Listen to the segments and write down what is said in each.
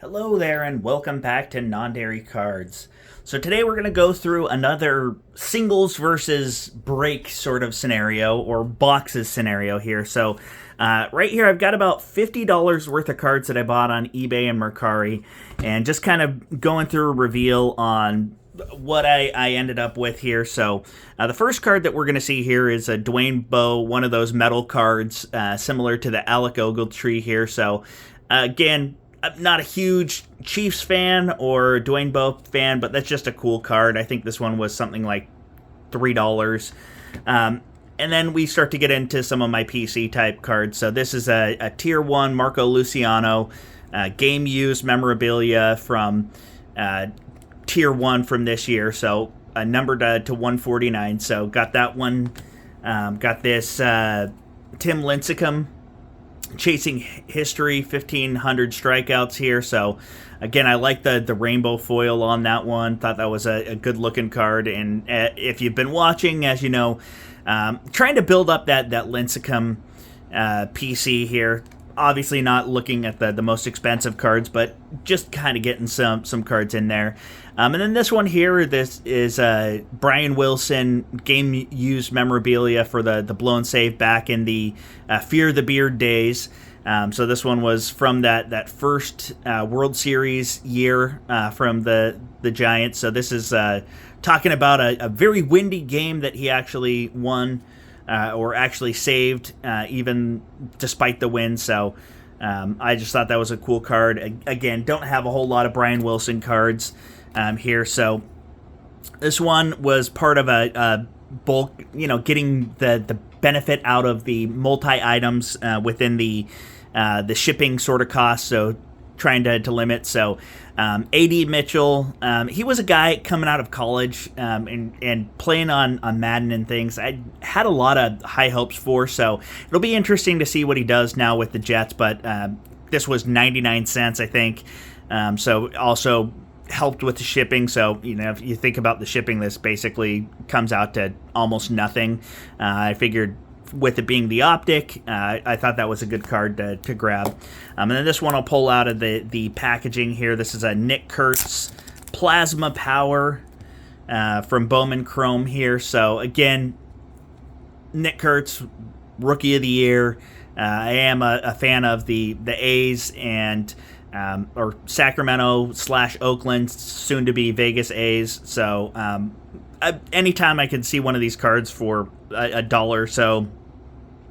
Hello there and welcome back to Non-Dairy Cards. So today we're going to go through another singles versus break sort of scenario, or boxes scenario here. So right here I've got about $50 worth of cards that I bought on eBay and Mercari, and just kind of going through a reveal on what I ended up with here. So the first card that we're going to see here is a Dwayne Bowe, one of those metal cards similar to the Alec Ogletree here. So again, I'm not a huge Chiefs fan or Dwayne Bowe fan, but that's just a cool card. I think this one was something like $3. And then we start to get into some of my PC type cards. So this is a Tier 1 Marco Luciano game used memorabilia from Tier 1 from this year. So numbered to 149. So got that one. Got this Tim Lincecum Chasing History, 1,500 strikeouts here. So again, I like the rainbow foil on that one. Thought that was a good looking card. And if you've been watching, as you know, trying to build up that Lincecum PC here. Obviously not looking at the most expensive cards, but just kind of getting some cards in there. And then this one here, this is Brian Wilson game used memorabilia for the blown save back in the Fear the Beard days. So this one was from that first World Series year from the Giants. So this is talking about a very windy game that he actually won. Or actually saved, even despite the win. So I just thought that was a cool card. Again, don't have a whole lot of Brian Wilson cards here. So this one was part of a bulk, getting the benefit out of the multi-items within the shipping sort of cost. So trying to limit. So A.D. Mitchell, he was a guy coming out of college and playing on Madden and things. I had a lot of high hopes for, so it'll be interesting to see what he does now with the Jets. But this was 99 cents, I think. So also helped with the shipping. So if you think about the shipping, this basically comes out to almost nothing. I figured, with it being the optic, I thought that was a good card to grab. And then this one I'll pull out of the packaging here. This is a Nick Kurtz Plasma Power from Bowman Chrome here. So again, Nick Kurtz, Rookie of the Year. I am a fan of the A's and or Sacramento / Oakland, soon to be Vegas A's. So anytime I can see one of these cards for a dollar or so,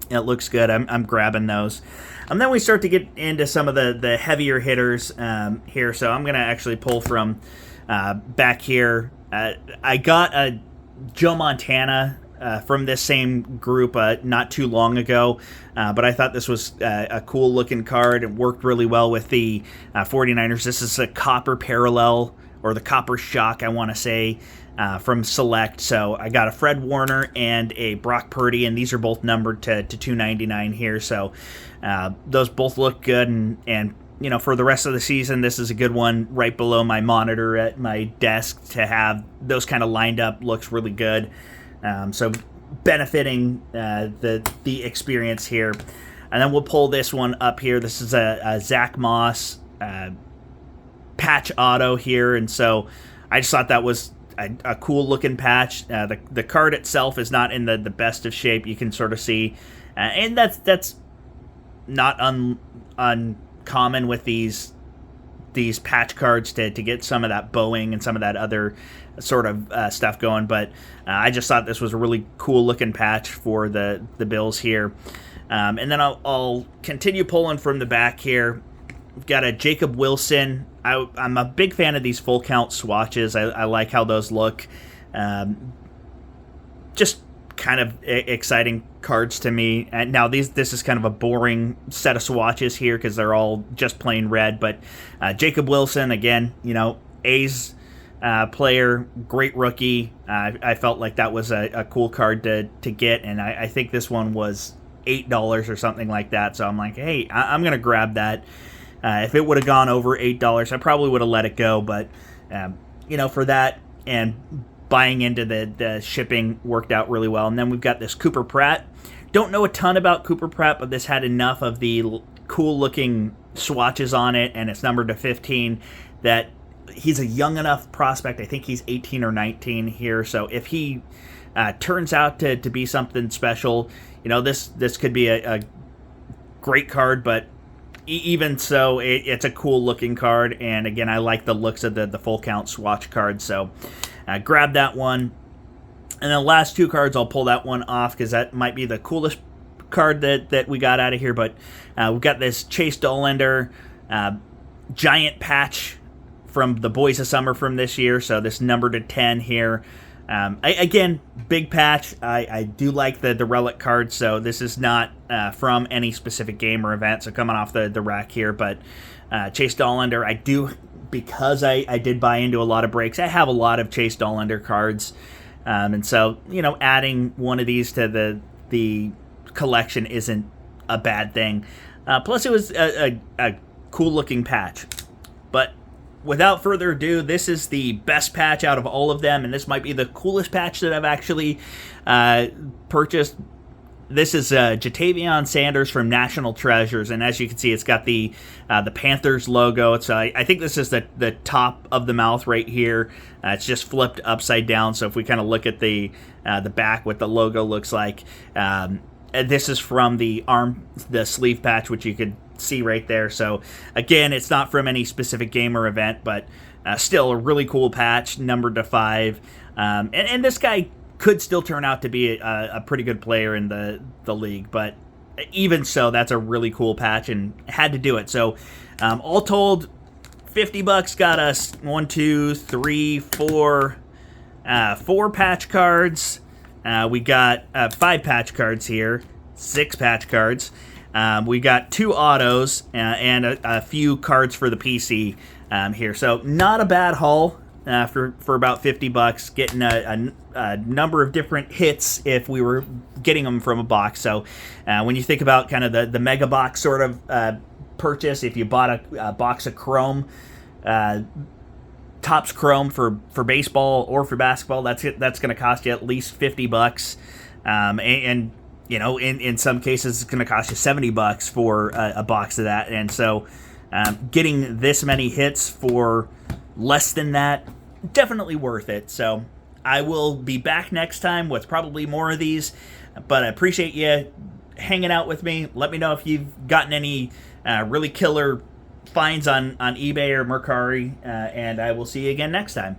it looks good, I'm grabbing those. And then we start to get into some of the heavier hitters here. So I'm going to actually pull from back here. I got a Joe Montana from this same group not too long ago, but I thought this was a cool looking card. It worked really well with the 49ers. This is a copper parallel, or the copper shock, I want to say, from Select. So I got a Fred Warner and a Brock Purdy, and these are both numbered to 299 here. So those both look good, and for the rest of the season, this is a good one right below my monitor at my desk to have those kind of lined up. Looks really good. So benefiting the experience here. And then we'll pull this one up here. This is a Zach Moss patch auto here, and so I just thought that was a cool looking patch. The card itself is not in the best of shape, you can sort of see, and that's not uncommon with these patch cards to get some of that bowing and some of that other sort of stuff going. But I just thought this was a really cool looking patch for the Bills here. And then I'll continue pulling from the back here. We've got a Jacob Wilson. I'm a big fan of these full count swatches. I like how those look. Just kind of exciting cards to me. And now this is kind of a boring set of swatches here because they're all just plain red. But Jacob Wilson, again, A's player, great rookie. I felt like that was a cool card to get, and I think this one was $8 or something like that. So I'm like, hey, I'm going to grab that. If it would have gone over $8, I probably would have let it go. But, for that and buying into the shipping worked out really well. And then we've got this Cooper Pratt. Don't know a ton about Cooper Pratt, but this had enough of the cool-looking swatches on it, and it's numbered to 15, that he's a young enough prospect. I think he's 18 or 19 here. So if he turns out to be something special, this could be a great card. But even so, it's a cool looking card. And again, I like the looks of the full count swatch card. So grab that one. And the last two cards, I'll pull that one off because that might be the coolest card that we got out of here. But we've got this Chase Dollander giant patch from the Boys of Summer from this year. So this number to 10 here. Again, big patch. I do like the relic card. So this is not from any specific game or event. So coming off the rack here. But Chase Dollander, I do, because I did buy into a lot of breaks. I have a lot of Chase Dollander cards. And so, adding one of these to the collection isn't a bad thing. Plus, it was a cool-looking patch. But without further ado, this is the best patch out of all of them, and this might be the coolest patch that I've actually purchased. This is Jatavion Sanders from National Treasures, and as you can see, it's got the Panthers logo. It's I think this is the top of the mouth right here. It's just flipped upside down. So if we kind of look at the back, what the logo looks like, this is from the sleeve patch, which you could see right there. So again, it's not from any specific game or event, but still a really cool patch, numbered to 5. And this guy could still turn out to be a pretty good player in the league, but even so, that's a really cool patch and had to do it. So all told, $50 got us 1, 2, 3, 4 patch cards. We got 5 patch cards here, 6 patch cards. We got 2 autos and a few cards for the PC here. So not a bad haul for about $50, getting a number of different hits if we were getting them from a box. So when you think about kind of the mega box sort of purchase, if you bought a box of Chrome, Topps Chrome for baseball or for basketball, that's going to cost you at least $50. And in some cases, it's going to cost you $70 for a box of that. And so getting this many hits for less than that, definitely worth it. So I will be back next time with probably more of these, but I appreciate you hanging out with me. Let me know if you've gotten any really killer finds on eBay or Mercari, and I will see you again next time.